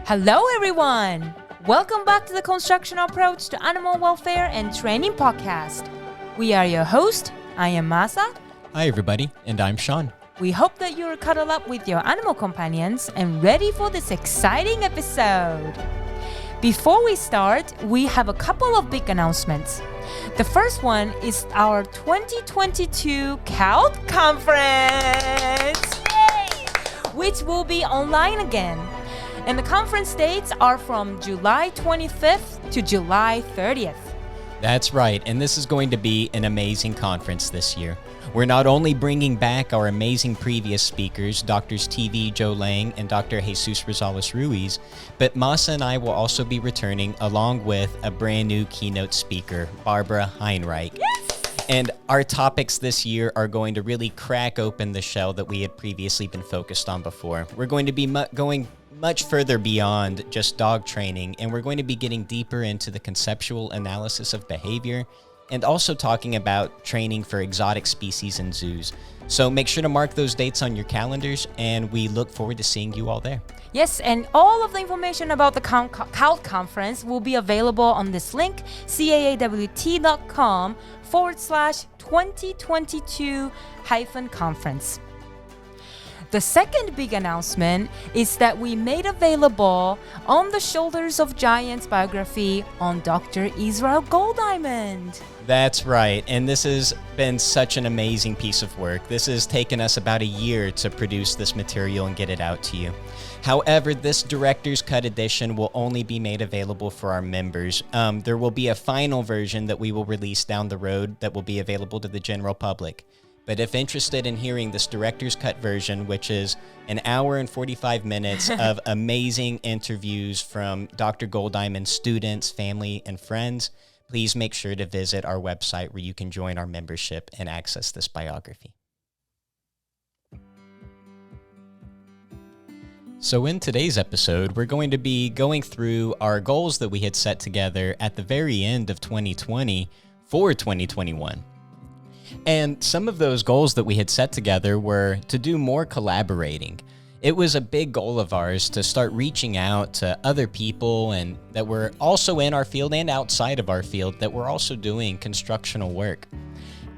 Hello, everyone! Welcome back to the Constructional Approach to Animal Welfare and Training podcast. We are your host. I am Maasa. Hi, everybody, and I'm Sean. We hope that you're cuddled up with your animal companions and ready for this exciting episode. Before we start, we have a couple of big announcements. The first one is our 2022 CAAWT conference, yay! Which will be online again. And the conference dates are from July 25th to July 30th. That's right, and this is going to be an amazing conference this year. We're not only bringing back our amazing previous speakers, Drs. TV Joe Lang and Dr. Jesus Rosales-Ruiz, but Maasa and I will also be returning along with a brand new keynote speaker, Barbara Heinrich. Yes! And our topics this year are going to really crack open the shell that we had previously been focused on before. We're going to be going much further beyond just dog training, and we're going to be getting deeper into the conceptual analysis of behavior and also talking about training for exotic species in zoos. So make sure to mark those dates on your calendars, and we look forward to seeing you all there. Yes, and all of the information about the CAAWT conference will be available on this link, caawt.com/2022-conference. The second big announcement is that we made available On the Shoulders of Giants biography on Dr. Israel Goldiamond. That's right, and this has been such an amazing piece of work. This has taken us about a year to produce this material and get it out to you. However, this Director's Cut edition will only be made available for our members. There will be a final version that we will release down the road that will be available to the general public. But if interested in hearing this Director's Cut version, which is an hour and 45 minutes of amazing interviews from Dr. Goldiamond's students, family, and friends, please make sure to visit our website where you can join our membership and access this biography. So in today's episode, we're going to be going through our goals that we had set together at the very end of 2020 for 2021. And some of those goals that we had set together were to do more collaborating. It was a big goal of ours to start reaching out to other people and that were also in our field and outside of our field that were also doing constructional work.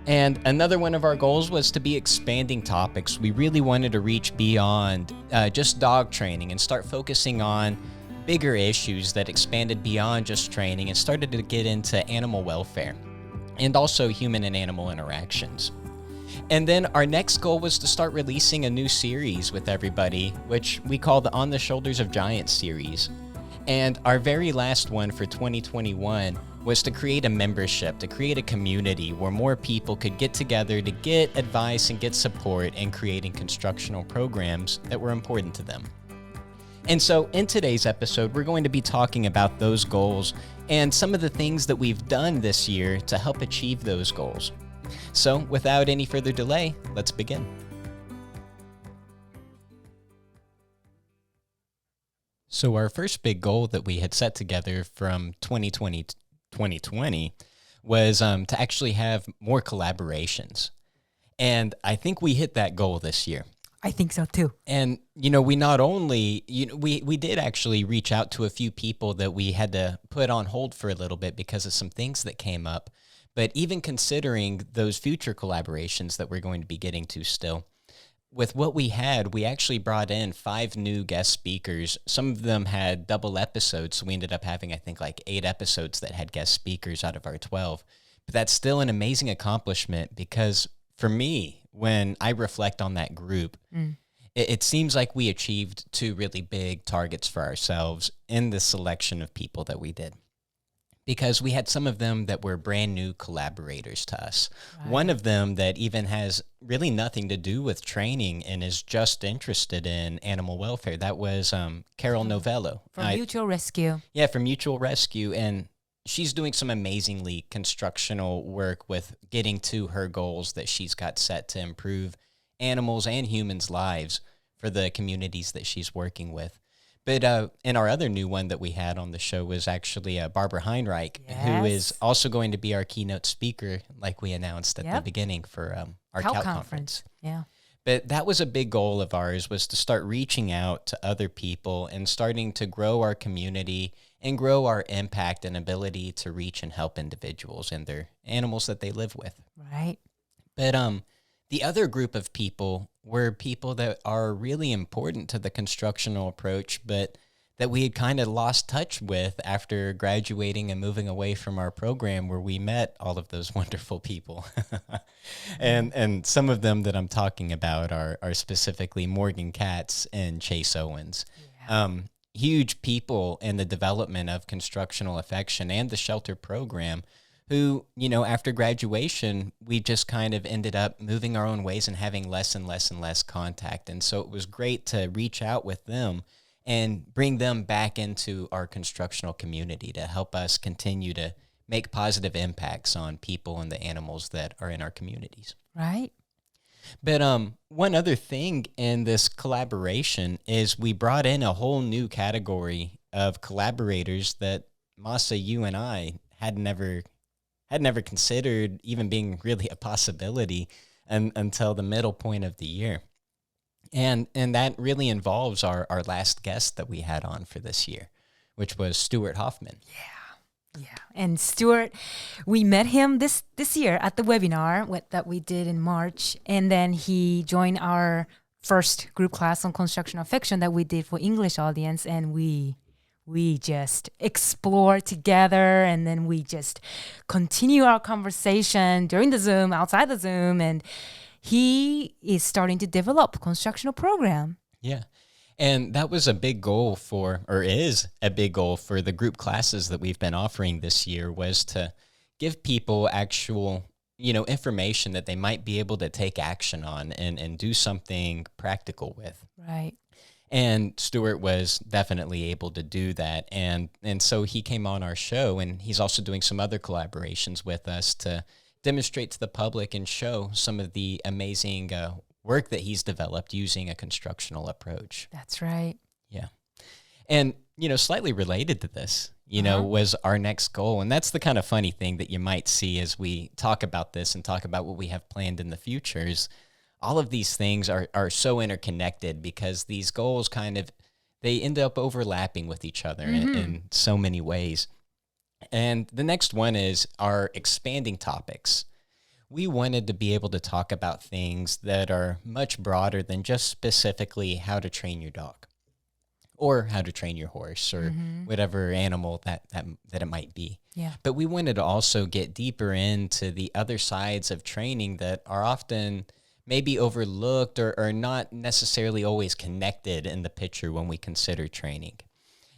And another one of our goals was to be expanding topics. We really wanted to reach beyond just dog training and start focusing on bigger issues that expanded beyond just training and started to get into animal welfare and also human and animal interactions. And then our next goal was to start releasing a new series with everybody, which we call the On the Shoulders of Giants series. And our very last one for 2021 was to create a membership, to create a community where more people could get together to get advice and get support in creating constructional programs that were important to them. And so in today's episode, we're going to be talking about those goals and some of the things that we've done this year to help achieve those goals. So without any further delay, let's begin. So our first big goal that we had set together from 2020 to 2020 was to actually have more collaborations. And I think we hit that goal this year. I think so too. And, we not only, we did actually reach out to a few people that we had to put on hold for a little bit because of some things that came up. But even considering those future collaborations that we're going to be getting to still, with what we had, we actually brought in 5 new guest speakers. Some of them had double episodes, so we ended up having, I think, like 8 episodes that had guest speakers out of our 12. But that's still an amazing accomplishment because for me, when I reflect on that group, it seems like we achieved 2 really big targets for ourselves in the selection of people that we did. Because we had some of them that were brand new collaborators to us. Right. One of them that even has really nothing to do with training and is just interested in animal welfare. That was Carol Novello. From Mutual Rescue. Yeah, from Mutual Rescue. And she's doing some amazingly constructional work with getting to her goals that she's got set to improve animals' and humans' lives for the communities that she's working with. But and our other new one that we had on the show was actually Barbara Heinrich, who is also going to be our keynote speaker, like we announced at the beginning for our CAAWT conference. Yeah. But that was a big goal of ours, was to start reaching out to other people and starting to grow our community and grow our impact and ability to reach and help individuals and their animals that they live with. Right. But the other group of people were people that are really important to the constructional approach, but that we had kind of lost touch with after graduating and moving away from our program, where we met all of those wonderful people. And some of them that I'm talking about are specifically Morgan Katz and Chase Owens. Yeah. Huge people in the development of constructional affection and the shelter program, who, you know, after graduation, we just kind of ended up moving our own ways and having less and less and less contact. And so it was great to reach out with them and bring them back into our constructional community to help us continue to make positive impacts on people and the animals that are in our communities. Right. But one other thing in this collaboration is we brought in a whole new category of collaborators that, Maasa, you and I had never considered even being really a possibility until the middle point of the year. And that really involves our last guest that we had on for this year, which was Stewart Hoffman. Yeah. And Stewart, we met him this year at the webinar that we did in March. And then he joined our first group class on construction affection that we did for English audience. And we just explore together, and then we just continue our conversation during the Zoom, outside the Zoom, and he is starting to develop a constructional program. Yeah. And that was a big goal is a big goal for the group classes that we've been offering this year, was to give people actual, information that they might be able to take action on and do something practical with. Right. And Stewart was definitely able to do that. And so he came on our show, and he's also doing some other collaborations with us to demonstrate to the public and show some of the amazing work that he's developed using a constructional approach. That's right. Yeah. And, slightly related to this, was our next goal. And that's the kind of funny thing that you might see as we talk about this and talk about what we have planned in the future is all of these things are so interconnected, because these goals they end up overlapping with each other in so many ways. And the next one is our expanding topics. We wanted to be able to talk about things that are much broader than just specifically how to train your dog or how to train your horse or whatever animal that it might be. Yeah. But we wanted to also get deeper into the other sides of training that are often maybe overlooked or not necessarily always connected in the picture when we consider training.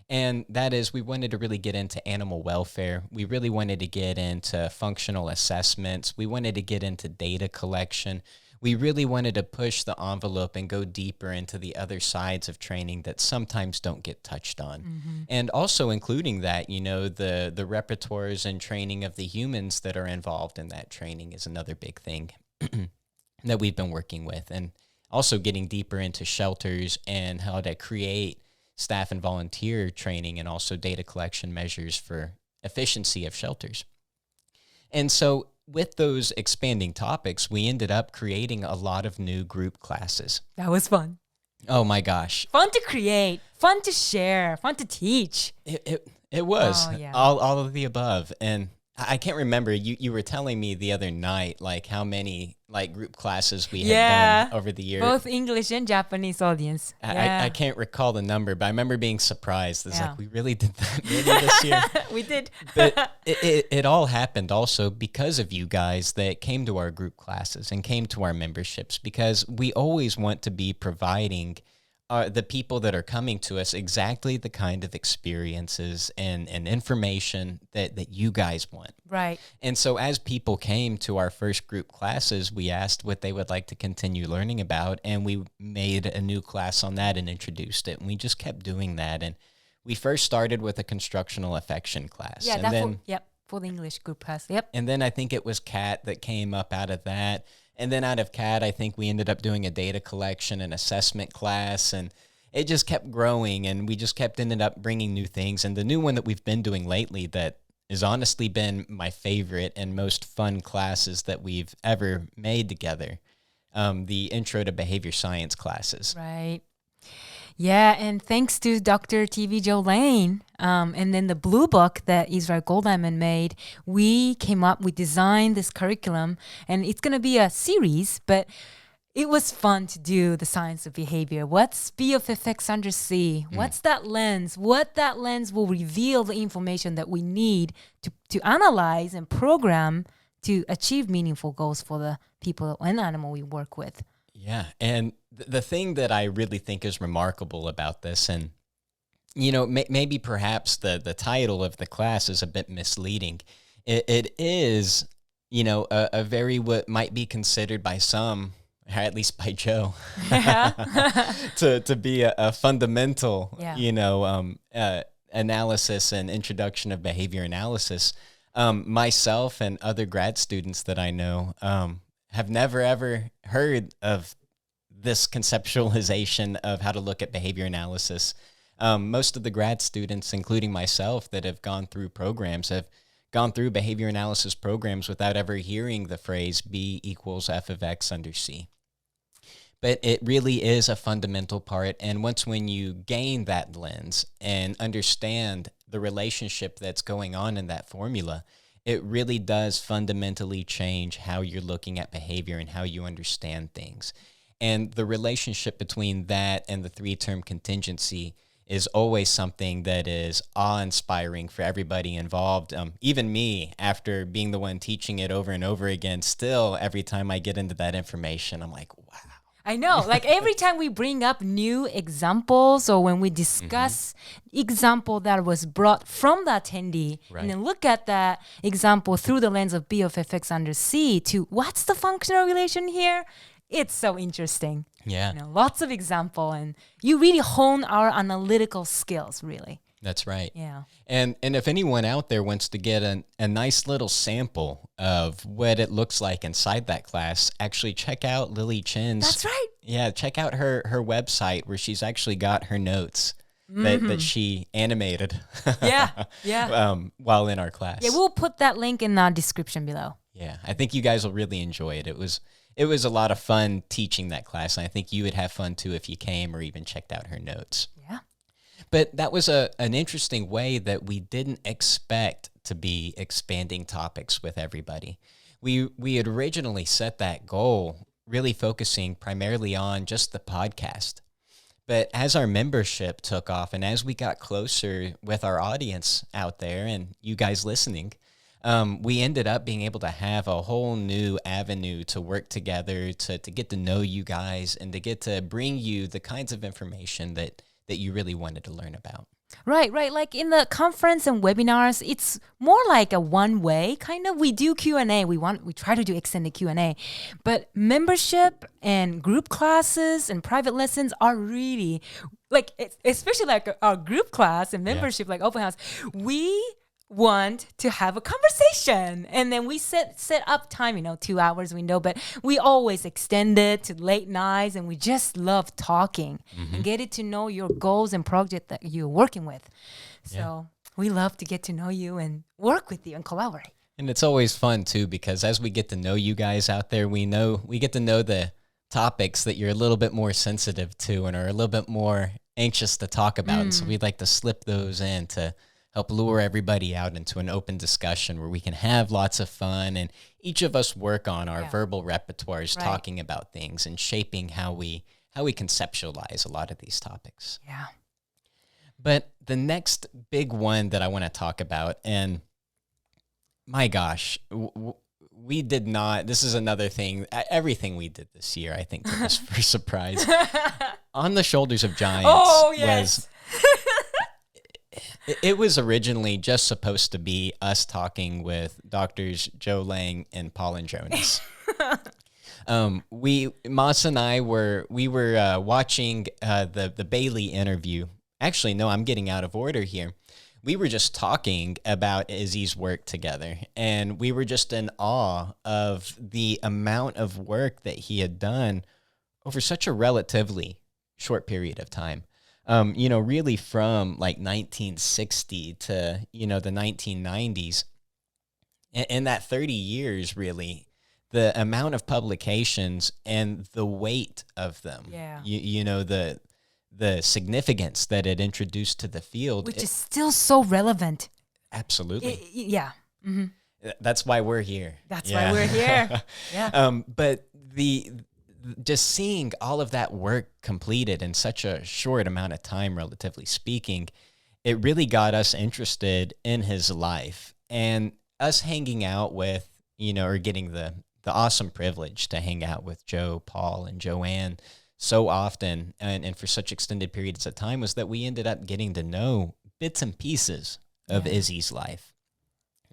And that is, we wanted to really get into animal welfare. We really wanted to get into functional assessments. We wanted to get into data collection. We really wanted to push the envelope and go deeper into the other sides of training that sometimes don't get touched on. And also including that, the repertoires and training of the humans that are involved in that training is another big thing that we've been working with. And also getting deeper into shelters and how to create staff and volunteer training and also data collection measures for efficiency of shelters. And so with those expanding topics, we ended up creating a lot of new group classes. That was fun. Oh my gosh. Fun to create, fun to share, fun to teach. It was all of the above. And I can't remember, you were telling me the other night, how many group classes we had done over the year. Both English and Japanese audience. I can't recall the number, but I remember being surprised. It's we really did that many this year. We did. But it all happened also because of you guys that came to our group classes and came to our memberships, because we always want to be providing the people that are coming to us exactly the kind of experiences and information that you guys want. Right. And so as people came to our first group classes, we asked what they would like to continue learning about, and we made a new class on that and introduced it. And we just kept doing that. And we first started with a constructional affection class. Yeah, for the English group class. Yep. And then I think it was CAAWT that came up out of that. And then out of CAAWT, I think we ended up doing a data collection and assessment class, and it just kept growing, and we just ended up bringing new things. And the new one that we've been doing lately that has honestly been my favorite and most fun classes that we've ever made together the Intro to Behavior Science classes. Right. Yeah, and thanks to Dr. T.V. Joe Lane, and then the blue book that Israel Golddiamond made, we designed this curriculum, and it's going to be a series, but it was fun to do the science of behavior. What's B of FX under C? What's that lens? What that lens will reveal the information that we need to analyze and program to achieve meaningful goals for the people and animal we work with. Yeah, and the thing that I really think is remarkable about this, and maybe perhaps the title of the class is a bit misleading. It is, a very what might be considered by some, or at least by Joe, to be a fundamental, analysis and introduction of behavior analysis. Myself and other grad students that I know have never, ever heard of this conceptualization of how to look at behavior analysis. Most of the grad students, including myself, that have gone through programs have gone through behavior analysis programs without ever hearing the phrase B equals F of X under C. But it really is a fundamental part. And when you gain that lens and understand the relationship that's going on in that formula, it really does fundamentally change how you're looking at behavior and how you understand things. And the relationship between that and the three-term contingency is always something that is awe-inspiring for everybody involved. Even me, after being the one teaching it over and over again, still every time I get into that information, I'm like, wow. I know, like every time we bring up new examples or when we discuss example that was brought from the attendee, and then look at that example through the lens of B of FX under C to what's the functional relation here? It's so interesting. Yeah. Lots of example, and you really hone our analytical skills, really. That's right. Yeah. And if anyone out there wants to get a nice little sample of what it looks like inside that class, actually check out Lily Chin's. That's right. Yeah, check out her website where she's actually got her notes that she animated. Yeah. While in our class. Yeah, we'll put that link in the description below. Yeah, I think you guys will really enjoy it. It was a lot of fun teaching that class, and I think you would have fun too if you came or even checked out her notes. Yeah. But that was an interesting way that we didn't expect to be expanding topics with everybody. We had originally set that goal really focusing primarily on just the podcast. But as our membership took off and as we got closer with our audience out there and you guys listening, we ended up being able to have a whole new avenue to work together, to get to know you guys and to get to bring you the kinds of information that you really wanted to learn about. Right. Like in the conference and webinars, it's more like a one-way kind of. We do Q&A. We try to do extended Q&A, but membership and group classes and private lessons are really like, especially like our group class and membership, like open house. We want to have a conversation, and then we set up time, 2 hours window, but we always extend it to late nights, and we just love talking and getting to know your goals and project that you're working with. So we love to get to know you and work with you and collaborate. And it's always fun too, because as we get to know you guys out there, we get to know the topics that you're a little bit more sensitive to and are a little bit more anxious to talk about. And so we'd like to slip those in to help lure everybody out into an open discussion where we can have lots of fun and each of us work on our verbal repertoires, talking about things and shaping how we conceptualize a lot of these topics. Yeah. But the next big one that I want to talk about, and my gosh, we did not, this is another thing, everything we did this year, I think, took us for a surprise. On the Shoulders of Giants was... It was originally just supposed to be us talking with Doctors Joe Lang and Paul and Jonas. Maasa and I were watching the Bailey interview. Actually, no, I'm getting out of order here. We were just talking about Izzy's work together, and we were just in awe of the amount of work that he had done over such a relatively short period of time. Really from like 1960 to, the 1990s. And that 30 years, really, the amount of publications and the weight of them. Yeah. You know, the significance that it introduced to the field. Which is still so relevant. Absolutely. Yeah. Mm-hmm. That's why we're here. That's why we're here. Yeah. But just seeing all of that work completed in such a short amount of time, relatively speaking, it really got us interested in his life, and us hanging out with, or getting the awesome privilege to hang out with Joe, Paul, and Joanne so often and for such extended periods of time, was that we ended up getting to know bits and pieces of Izzy's life.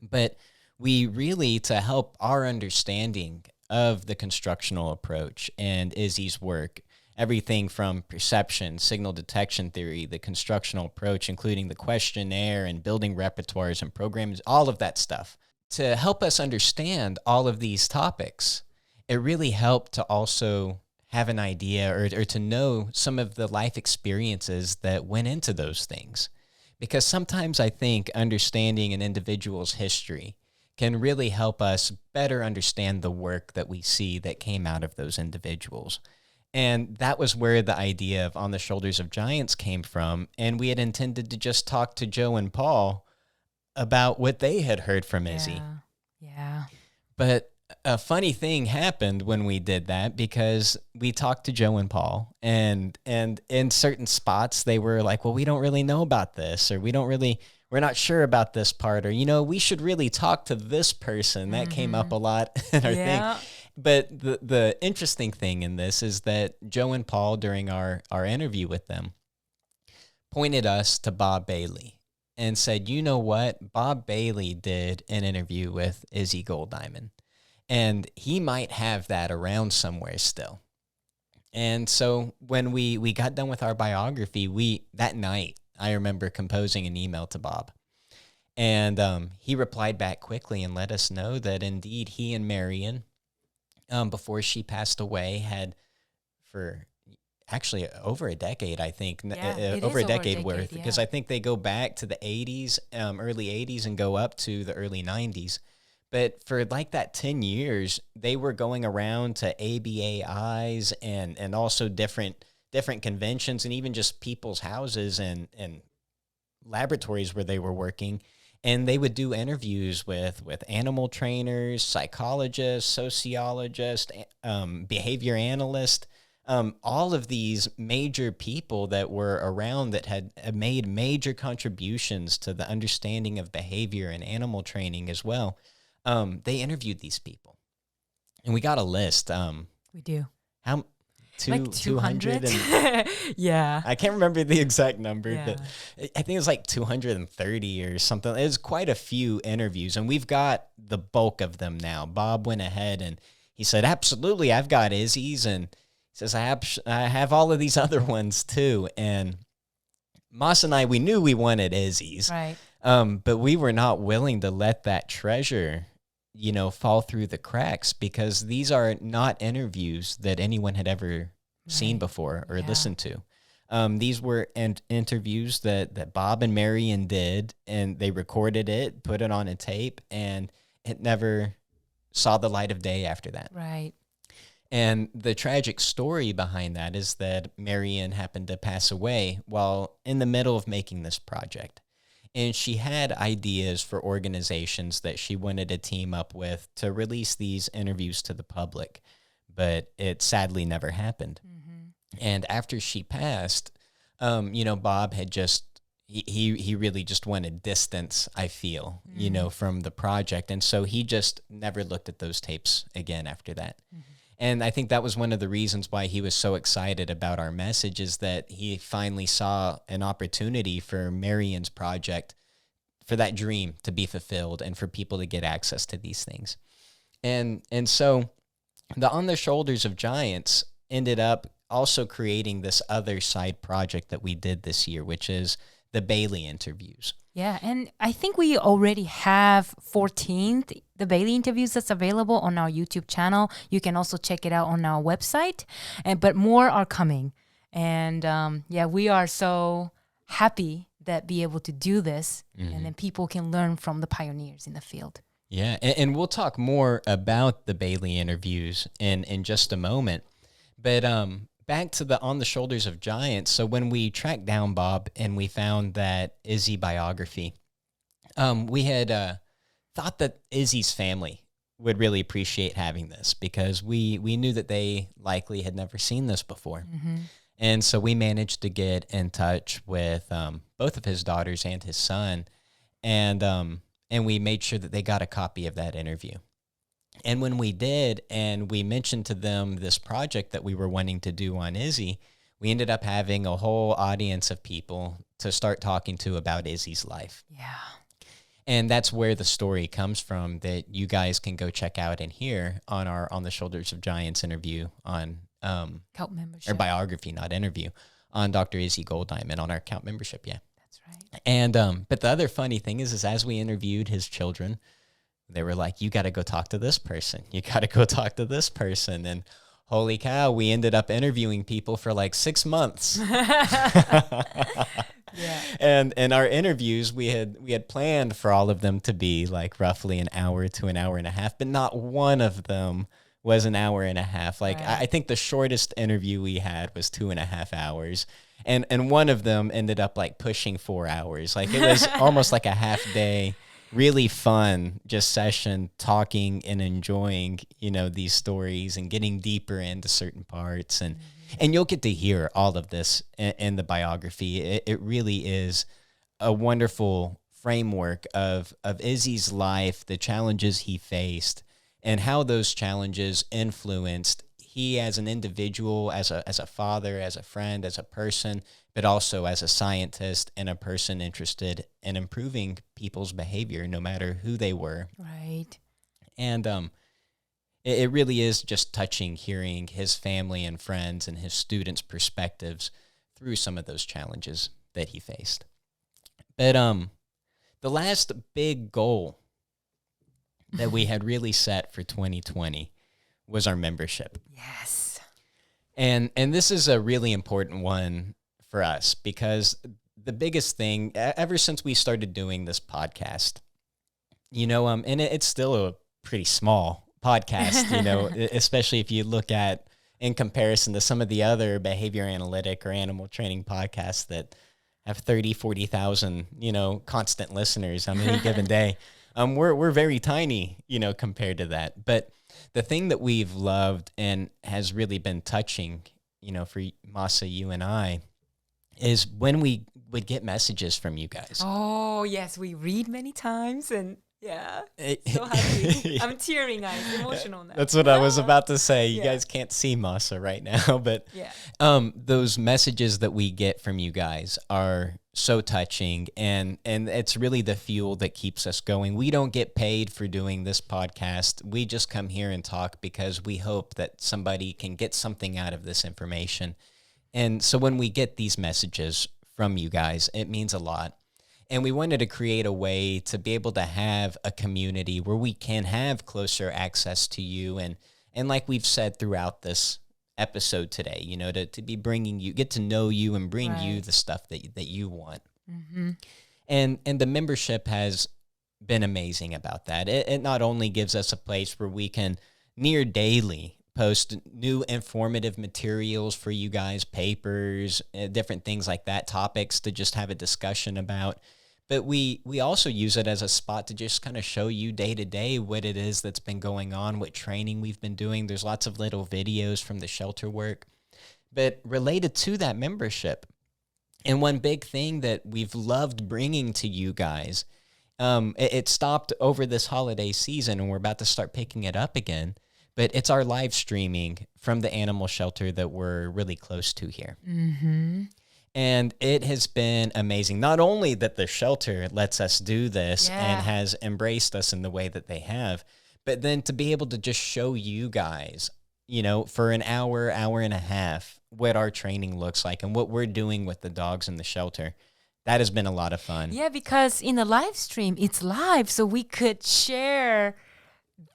But we really, to help our understanding of the constructional approach and Izzy's work, everything from perception, signal detection theory, the constructional approach, including the questionnaire and building repertoires and programs, all of that stuff. To help us understand all of these topics, it really helped to also have an idea or to know some of the life experiences that went into those things. Because sometimes I think understanding an individual's history can really help us better understand the work that we see that came out of those individuals. And that was where the idea of On the Shoulders of Giants came from. And we had intended to just talk to Joe and Paul about what they had heard from Izzy. Yeah. But a funny thing happened when we did that, because we talked to Joe and Paul, and in certain spots they were like, well, we don't really know about this, or we're not sure about this part, or, we should really talk to this person. That came up a lot in our thing. But the interesting thing in this is that Joe and Paul, during our interview with them, pointed us to Bob Bailey and said, you know what? Bob Bailey did an interview with Izzy Golddiamond, and he might have that around somewhere still. And so when we got done with our biography, that night, I remember composing an email to Bob. And he replied back quickly and let us know that indeed he and Marion, before she passed away, had for actually over a decade, I think, over a decade worth, because I think they go back to the 80s, early 80s, and go up to the early 90s. But for like that 10 years, they were going around to ABAIs and also different conventions, and even just people's houses and laboratories where they were working. And they would do interviews with animal trainers, psychologists, sociologists, behavior analysts, all of these major people that were around that had made major contributions to the understanding of behavior and animal training as well. They interviewed these people, and we got a list. We do. How? Like 200? Yeah. I can't remember the exact number, but I think it was like 230 or something. It was quite a few interviews, and we've got the bulk of them now. Bob went ahead and he said, absolutely, I've got Izzy's, and he says, I have all of these other ones too. And Maasa and I, we knew we wanted Izzy's, right? But we were not willing to let that treasure fall through the cracks, because these are not interviews that anyone had ever seen before or listened to. These were interviews that Bob and Marion did, and they recorded it, put it on a tape, and it never saw the light of day after that. Right. And the tragic story behind that is that Marion happened to pass away while in the middle of making this project. And she had ideas for organizations that she wanted to team up with to release these interviews to the public, but it sadly never happened. Mm-hmm. And after she passed, Bob had he really just wanted distance, I feel, from the project. And so he just never looked at those tapes again after that. Mm-hmm. And I think that was one of the reasons why he was so excited about our message, is that he finally saw an opportunity for Marion's project, for that dream to be fulfilled and for people to get access to these things. And so the On the Shoulders of Giants ended up also creating this other side project that we did this year, which is the Bailey interviews. Yeah, and I think we already have 14th, the Bailey interviews that's available on our YouTube channel. You can also check it out on our website, but more are coming. And we are so happy that be able to do this, and then people can learn from the pioneers in the field. Yeah, and we'll talk more about the Bailey interviews in just a moment. But back to the On the Shoulders of Giants. So when we tracked down Bob and we found that Izzy biography, we had thought that Izzy's family would really appreciate having this because we knew that they likely had never seen this before. Mm-hmm. And so we managed to get in touch with both of his daughters and his son, and we made sure that they got a copy of that interview. And when we did, and we mentioned to them this project that we were wanting to do on Izzy, we ended up having a whole audience of people to start talking to about Izzy's life. Yeah. And that's where the story comes from that you guys can go check out and hear on our On the Shoulders of Giants interview on CAAWT membership. or biography, not interview, on Dr. Izzy Golddiamond on our CAAWT membership. Yeah. That's right. And but the other funny thing is as we interviewed his children, they were like, you got to go talk to this person. You got to go talk to this person. And holy cow, we ended up interviewing people for like 6 months. Yeah. And in our interviews, we had planned for all of them to be like roughly an hour to an hour and a half, but not one of them was an hour and a half. Like Right. I think the shortest interview we had was 2.5 hours. And one of them ended up like pushing 4 hours. Like it was almost like a half day, really fun just session talking and enjoying, these stories and getting deeper into certain parts. And you'll get to hear all of this in the biography. It really is a wonderful framework of Izzy's life, the challenges he faced, and how those challenges influenced he as an individual, as a father, as a friend, as a person, but also as a scientist and a person interested in improving people's behavior, no matter who they were. Right. And it really is just touching hearing his family and friends and his students' perspectives through some of those challenges that he faced. But the last big goal that we had really set for 2020 was our membership. Yes. And this is a really important one for us because the biggest thing, ever since we started doing this podcast, and it's still a pretty small podcast, especially if you look at in comparison to some of the other behavior analytic or animal training podcasts that have 30, 40,000, constant listeners on any given day. We're very tiny, compared to that. But the thing that we've loved and has really been touching, for Maasa, you and I, is when we would get messages from you guys. Oh, yes. We read many times and yeah, so happy. I'm tearing. I'm emotional now. That's what I was about to say. You guys can't see Maasa right now, but those messages that we get from you guys are so touching, and it's really the fuel that keeps us going. We don't get paid for doing this podcast. We just come here and talk because we hope that somebody can get something out of this information. And so when we get these messages from you guys, it means a lot. And we wanted to create a way to be able to have a community where we can have closer access to you. And like we've said throughout this episode today, to be bringing you, get to know you and bring you the stuff that you want. Mm-hmm. And the membership has been amazing about that. It not only gives us a place where we can near daily post new informative materials for you guys, papers, different things like that, topics to just have a discussion about. But we also use it as a spot to just kind of show you day to day what it is that's been going on, what training we've been doing. There's lots of little videos from the shelter work. But related to that membership, and one big thing that we've loved bringing to you guys, it stopped over this holiday season and we're about to start picking it up again. But it's our live streaming from the animal shelter that we're really close to here. Mm-hmm. And it has been amazing. Not only that the shelter lets us do this and has embraced us in the way that they have, but then to be able to just show you guys, for an hour, hour and a half, what our training looks like and what we're doing with the dogs in the shelter. That has been a lot of fun. Yeah, because in the live stream, it's live, so we could share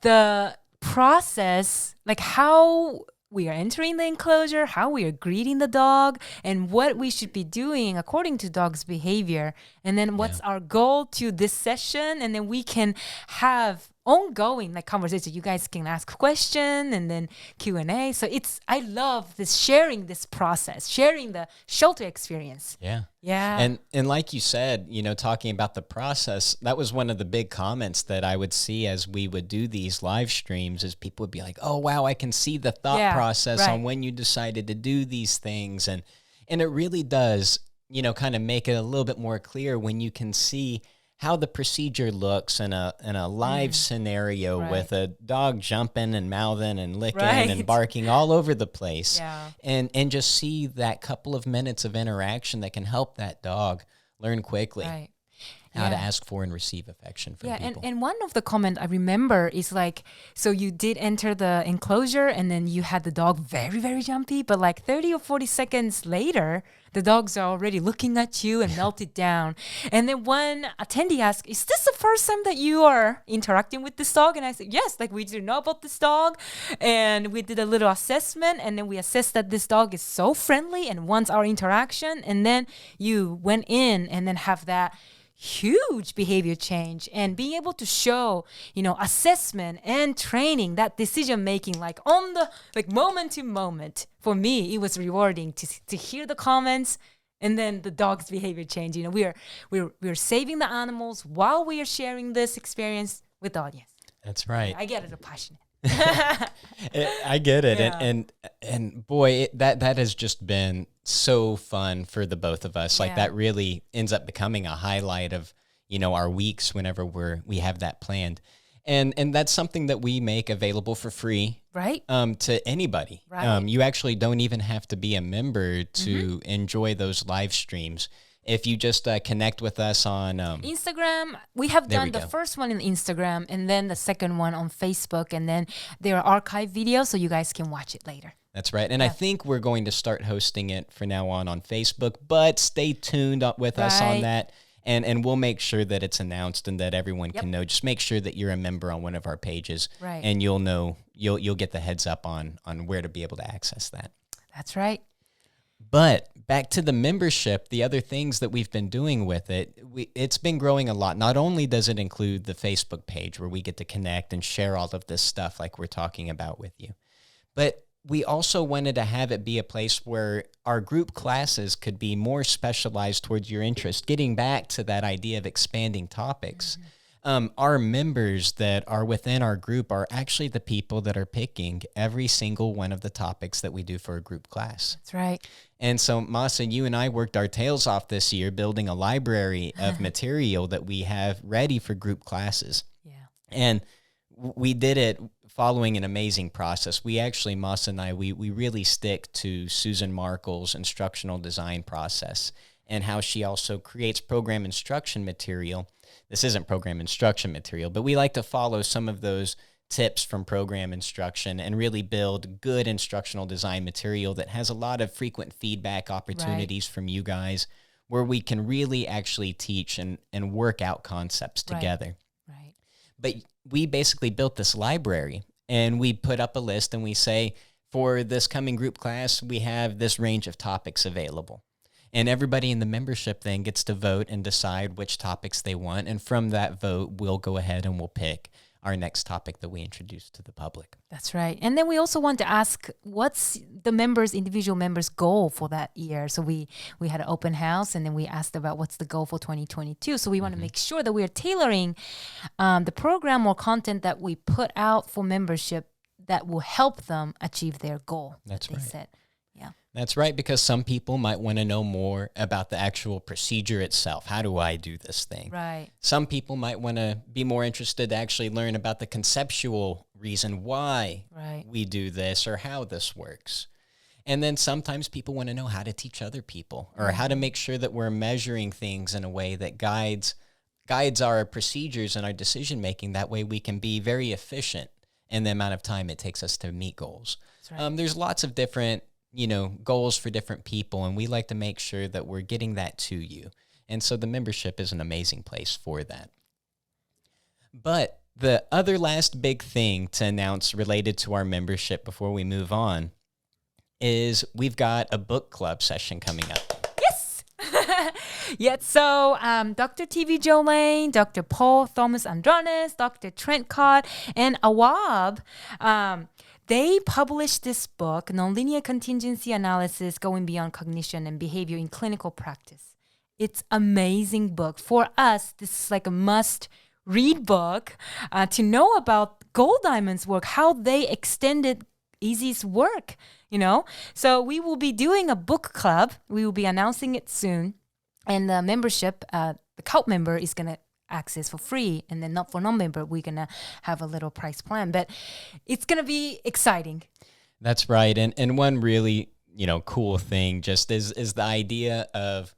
the process, like how we are entering the enclosure, how we are greeting the dog, and what we should be doing according to dog's behavior. And then what's our goal to this session. And then we can have ongoing like conversation. You guys can ask question and then Q&A. So I love this sharing this process, sharing the shelter experience. Yeah. Yeah. And like you said, you know, talking about the process, that was one of the big comments that I would see as we would do these live streams is people would be like, oh, wow, I can see the thought process on when you decided to do these things. And it really does, you know, kind of make it a little bit more clear when you can see how the procedure looks in a live scenario with a dog jumping and mouthing and licking and barking all over the place. Yeah. And just see that couple of minutes of interaction that can help that dog learn quickly how to ask for and receive affection from people. And one of the comment I remember is like, so you did enter the enclosure and then you had the dog very, very jumpy, but like 30 or 40 seconds later, the dogs are already looking at you and melted down. And then one attendee asked, is this the first time that you are interacting with this dog? And I said, yes, like we do know about this dog. And we did a little assessment and then we assessed that this dog is so friendly and wants our interaction. And then you went in and then have that huge behavior change and being able to show, you know, assessment and training, that decision making, like on the like moment to moment. For me, it was rewarding to hear the comments and then the dog's behavior change. You know, we're saving the animals while we are sharing this experience with the audience. That's right. I get it, passionate. I get it. Yeah. And boy, that has just been so fun for the both of us. Like that really ends up becoming a highlight of, you know, our weeks whenever we have that planned. And that's something that we make available for free, right? To anybody. Right. You actually don't even have to be a member to enjoy those live streams. If you just connect with us on Instagram, we have done the first one in Instagram and then the second one on Facebook, and then there are archive videos so you guys can watch it later. That's right. And I think we're going to start hosting it from now on Facebook, but stay tuned up with us on that. And we'll make sure that it's announced and that everyone can know. Just make sure that you're a member on one of our pages, and you'll know you'll get the heads up on where to be able to access that. That's right. But back to the membership, the other things that we've been doing with it, it's been growing a lot. Not only does it include the Facebook page where we get to connect and share all of this stuff like we're talking about with you, but we also wanted to have it be a place where our group classes could be more specialized towards your interest, getting back to that idea of expanding topics. Our members that are within our group are actually the people that are picking every single one of the topics that we do for a group class. That's right. And so, Maasa, you and I worked our tails off this year building a library of material that we have ready for group classes. Yeah. And we did it following an amazing process. We actually, Maasa and I, we really stick to Susan Markle's instructional design process and how she also creates program instruction material. This isn't program instruction material, but we like to follow some of those tips from program instruction and really build good instructional design material that has a lot of frequent feedback opportunities from you guys where we can really actually teach and work out concepts together. Right. But we basically built this library and we put up a list and we say, for this coming group class, we have this range of topics available. And everybody in the membership then gets to vote and decide which topics they want. And from that vote, we'll go ahead and we'll pick our next topic that we introduce to the public. That's right. And then we also want to ask, what's the individual members' goal for that year? So we had an open house and then we asked about what's the goal for 2022. So we want to make sure that we are tailoring the program or content that we put out for membership that will help them achieve their goal. That's right. Set. Yeah. That's right, because some people might want to know more about the actual procedure itself. How do I do this thing? Right. Some people might want to be more interested to actually learn about the conceptual reason why we do this or how this works. And then sometimes people want to know how to teach other people or how to make sure that we're measuring things in a way that guides our procedures and our decision making. That way we can be very efficient in the amount of time it takes us to meet goals. That's right. There's lots of different goals for different people, and we like to make sure that we're getting that to you. And so the membership is an amazing place for that. But the other last big thing to announce related to our membership before we move on is we've got a book club session coming up. Yes! Yet so Dr. T.V. Joe Lane, Dr. Paul Thomas Andronis, Dr. Trent Cott, and Awab, they published this book, Nonlinear Contingency Analysis Going Beyond Cognition and Behavior in Clinical Practice. It's amazing book. For us, this is like a must-read book to know about Gold Diamond's work, how they extended Easy's work, So we will be doing a book club. We will be announcing it soon. And the membership, the CAAWT member is going to access for free. And then not for non-member, we're going to have a little price plan. But it's going to be exciting. That's right. And one really, cool thing just is the idea of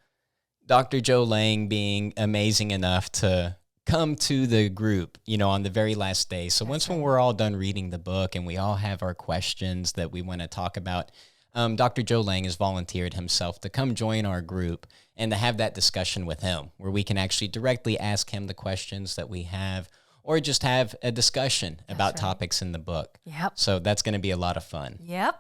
Dr. Joe Lang being amazing enough to come to the group, on the very last day. So when we're all done reading the book and we all have our questions that we want to talk about, Dr. Joe Lang has volunteered himself to come join our group and to have that discussion with him where we can actually directly ask him the questions that we have or just have a discussion about topics in the book. Yep. So that's going to be a lot of fun. Yep.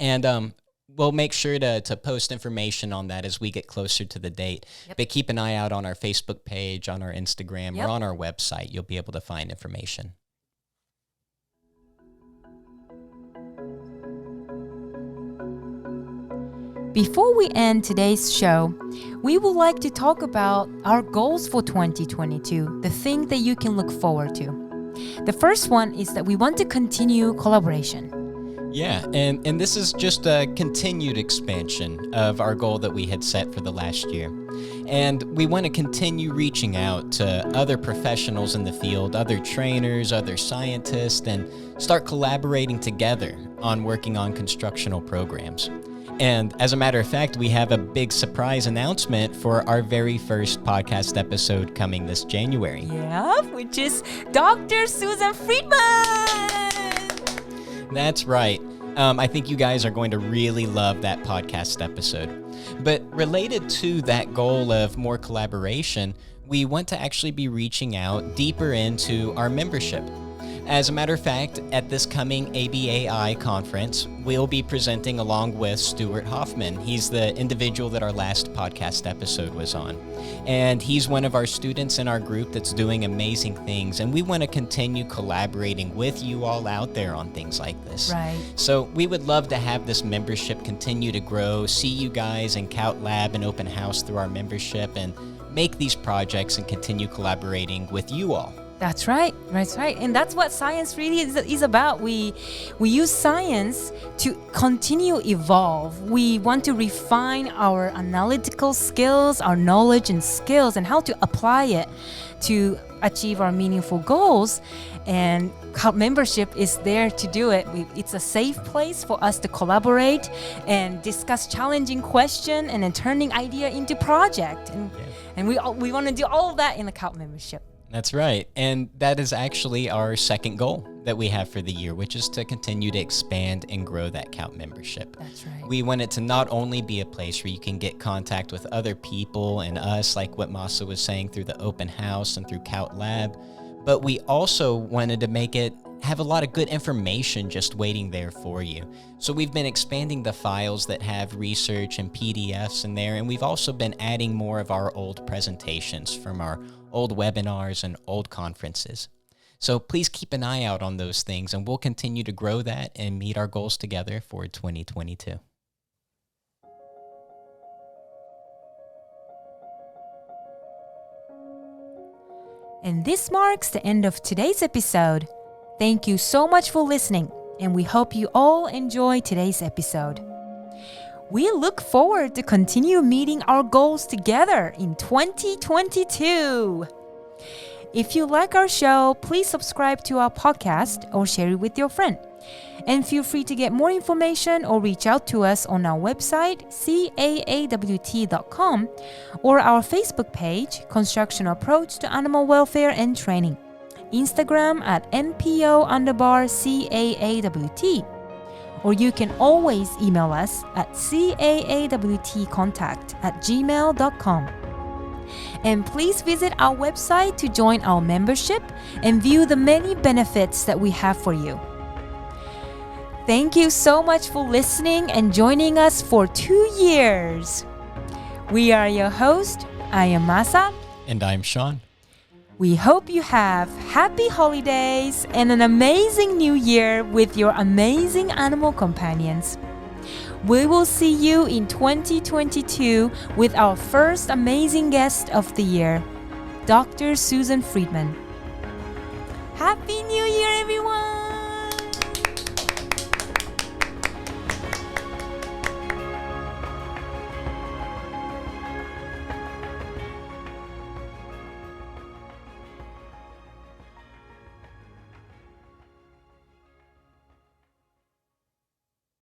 And we'll make sure to post information on that as we get closer to the date. Yep. But keep an eye out on our Facebook page, on our Instagram, or on our website. You'll be able to find information. Before we end today's show, we would like to talk about our goals for 2022, the thing that you can look forward to. The first one is that we want to continue collaboration. Yeah, and this is just a continued expansion of our goal that we had set for the last year. And we want to continue reaching out to other professionals in the field, other trainers, other scientists, and start collaborating together on working on constructional programs. And as a matter of fact, we have a big surprise announcement for our very first podcast episode coming this January. Yeah, which is Dr. Susan Friedman! That's right. I think you guys are going to really love that podcast episode. But related to that goal of more collaboration, we want to actually be reaching out deeper into our membership. As a matter of fact, at this coming ABAI conference, we'll be presenting along with Stewart Hoffman. He's the individual that our last podcast episode was on. And he's one of our students in our group that's doing amazing things. And we want to continue collaborating with you all out there on things like this. Right. So we would love to have this membership continue to grow, see you guys in CAAWT Lab and Open House through our membership, and make these projects and continue collaborating with you all. That's right. And that's what science really is about. We use science to continue evolve. We want to refine our analytical skills, our knowledge and skills, and how to apply it to achieve our meaningful goals. And CAAWT membership is there to do it. It's a safe place for us to collaborate and discuss challenging questions and then turning idea into project. And we want to do all of that in the CAAWT membership. That's right. And that is actually our second goal that we have for the year, which is to continue to expand and grow that CAAWT membership. That's right. We want it to not only be a place where you can get contact with other people and us, like what Maasa was saying through the open house and through CAAWT Lab, but we also wanted to make it have a lot of good information just waiting there for you. So we've been expanding the files that have research and PDFs in there, and we've also been adding more of our old presentations from our old webinars and old conferences. So please keep an eye out on those things, and we'll continue to grow that and meet our goals together for 2022. And this marks the end of today's episode. Thank you so much for listening, and we hope you all enjoy today's episode. We look forward to continue meeting our goals together in 2022. If you like our show, please subscribe to our podcast or share it with your friend. And feel free to get more information or reach out to us on our website, CAAWT.com, or our Facebook page, Constructional Approach to Animal Welfare and Training, Instagram at NPO_CAAWT. Or you can always email us at caawtcontact@gmail.com. And please visit our website to join our membership and view the many benefits that we have for you. Thank you so much for listening and joining us for 2 years. We are your host. I am Maasa. And I'm Sean. We hope you have happy holidays and an amazing new year with your amazing animal companions. We will see you in 2022 with our first amazing guest of the year, Dr. Susan Friedman. Happy New Year, everyone!